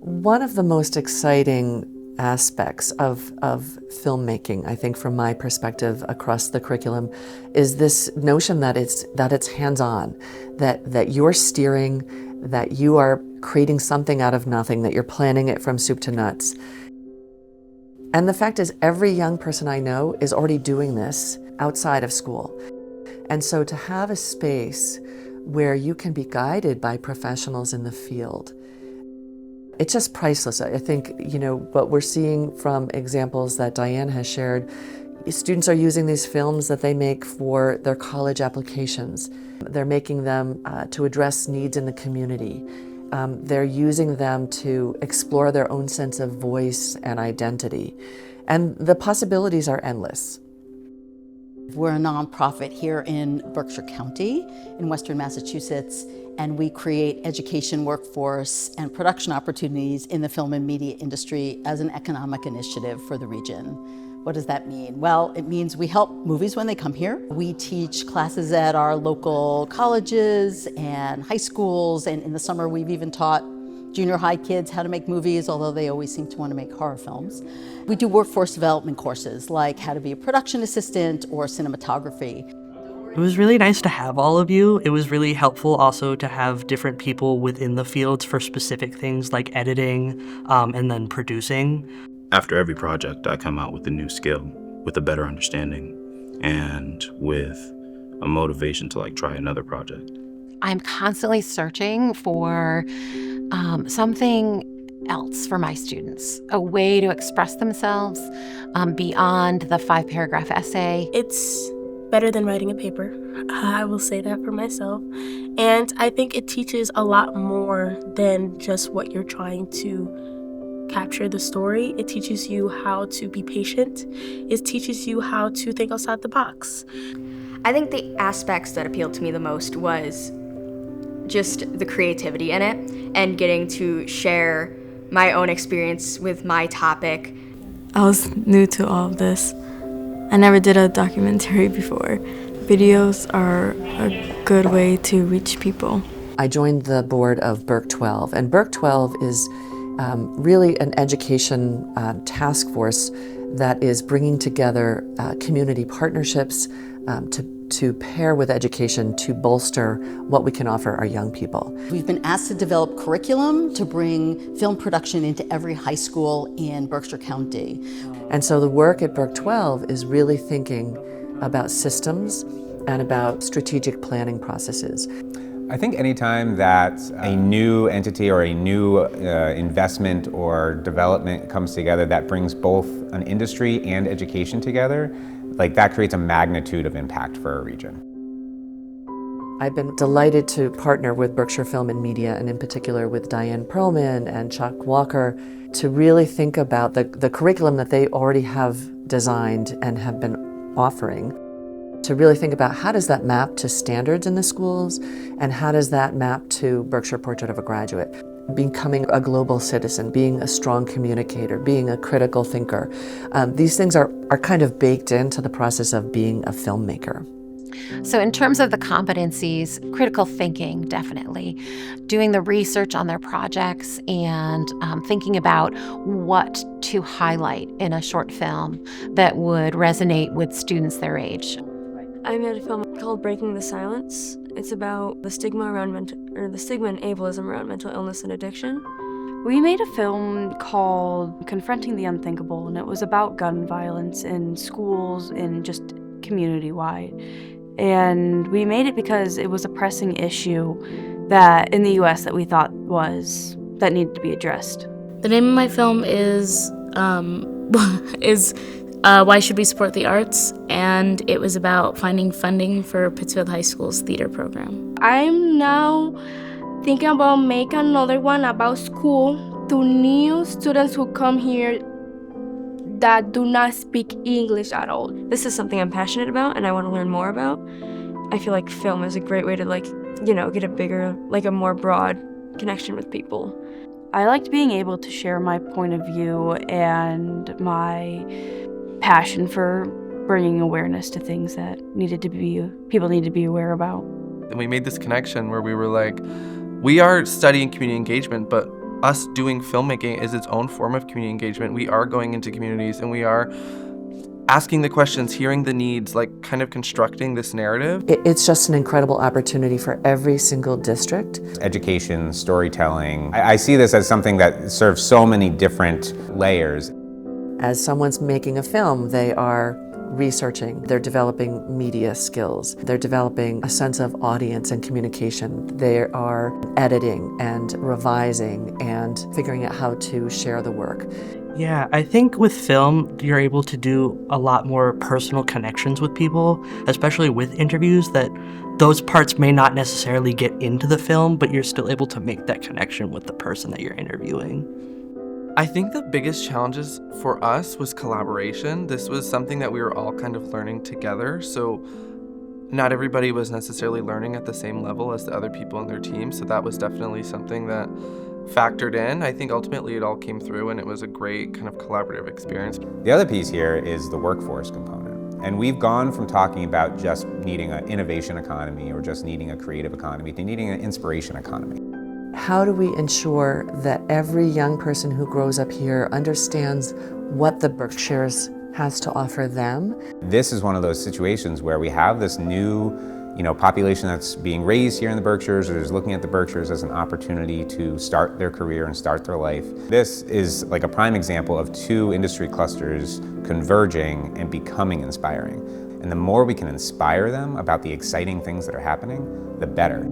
One of the most exciting aspects of filmmaking, I think from my perspective across the curriculum, is this notion that it's hands-on, that you're steering, that you are creating something out of nothing, that you're planning it from soup to nuts. And the fact is, every young person I know is already doing this outside of school. And so to have a space where you can be guided by professionals in the field, it's just priceless. I think, what we're seeing from examples that Diane has shared, students are using these films that they make for their college applications. They're making them to address needs in the community. They're using them to explore their own sense of voice and identity. And the possibilities are endless. We're a nonprofit here in Berkshire County in Western Massachusetts, and we create education, workforce, and production opportunities in the film and media industry as an economic initiative for the region. What does that mean? Well, it means we help movies when they come here. We teach classes at our local colleges and high schools, and in the summer we've even taught junior high kids how to make movies, although they always seem to want to make horror films. We do workforce development courses like how to be a production assistant or cinematography. It was really nice to have all of you. It was really helpful also to have different people within the fields for specific things like editing and then producing. After every project, I come out with a new skill, with a better understanding, and with a motivation to try another project. I'm constantly searching for something else for my students, a way to express themselves beyond the 5-paragraph essay. It's better than writing a paper. I will say that for myself. And I think it teaches a lot more than just what you're trying to capture the story. It teaches you how to be patient. It teaches you how to think outside the box. I think the aspects that appealed to me the most was just the creativity in it and getting to share my own experience with my topic. I was new to all of this. I never did a documentary before. Videos are a good way to reach people. I joined the board of Berk 12, and Berk 12 is really an education task force that is bringing together community partnerships to pair with education to bolster what we can offer our young people. We've been asked to develop curriculum to bring film production into every high school in Berkshire County. And so the work at Berk 12 is really thinking about systems and about strategic planning processes. I think anytime that a new entity or a new investment or development comes together that brings both an industry and education together, that creates a magnitude of impact for a region. I've been delighted to partner with Berkshire Film and Media, and in particular with Diane Perlman and Chuck Walker, to really think about the curriculum that they already have designed and have been offering, to really think about how does that map to standards in the schools, and how does that map to Berkshire Portrait of a Graduate. Becoming a global citizen, being a strong communicator, being a critical thinker. These things are kind of baked into the process of being a filmmaker. So in terms of the competencies, critical thinking, definitely. Doing the research on their projects and thinking about what to highlight in a short film that would resonate with students their age. I made a film called Breaking the Silence. It's about the stigma and ableism around mental illness and addiction. We made a film called Confronting the Unthinkable, and it was about gun violence in schools and just community-wide. And we made it because it was a pressing issue that in the U.S. that we thought that needed to be addressed. The name of my film is Why Should We Support the Arts? And it was about finding funding for Pittsfield High School's theater program. I'm now thinking about making another one about school to new students who come here that do not speak English at all. This is something I'm passionate about and I want to learn more about. I feel like film is a great way to get a bigger, a more broad connection with people. I liked being able to share my point of view and my passion for bringing awareness to things that people need to be aware about. And we made this connection where we were like, we are studying community engagement, but us doing filmmaking is its own form of community engagement. We are going into communities and we are asking the questions, hearing the needs, like kind of constructing this narrative. It's just an incredible opportunity for every single district. Education, storytelling. I see this as something that serves so many different layers. As someone's making a film, they are researching, they're developing media skills, they're developing a sense of audience and communication, they are editing and revising and figuring out how to share the work. Yeah, I think with film, you're able to do a lot more personal connections with people, especially with interviews, that those parts may not necessarily get into the film, but you're still able to make that connection with the person that you're interviewing. I think the biggest challenges for us was collaboration. This was something that we were all kind of learning together, so not everybody was necessarily learning at the same level as the other people in their team, so that was definitely something that factored in. I think ultimately it all came through and it was a great kind of collaborative experience. The other piece here is the workforce component. And we've gone from talking about just needing an innovation economy or just needing a creative economy to needing an inspiration economy. How do we ensure that every young person who grows up here understands what the Berkshires has to offer them? This is one of those situations where we have this new population that's being raised here in the Berkshires or is looking at the Berkshires as an opportunity to start their career and start their life. This is like a prime example of two industry clusters converging and becoming inspiring. And the more we can inspire them about the exciting things that are happening, the better.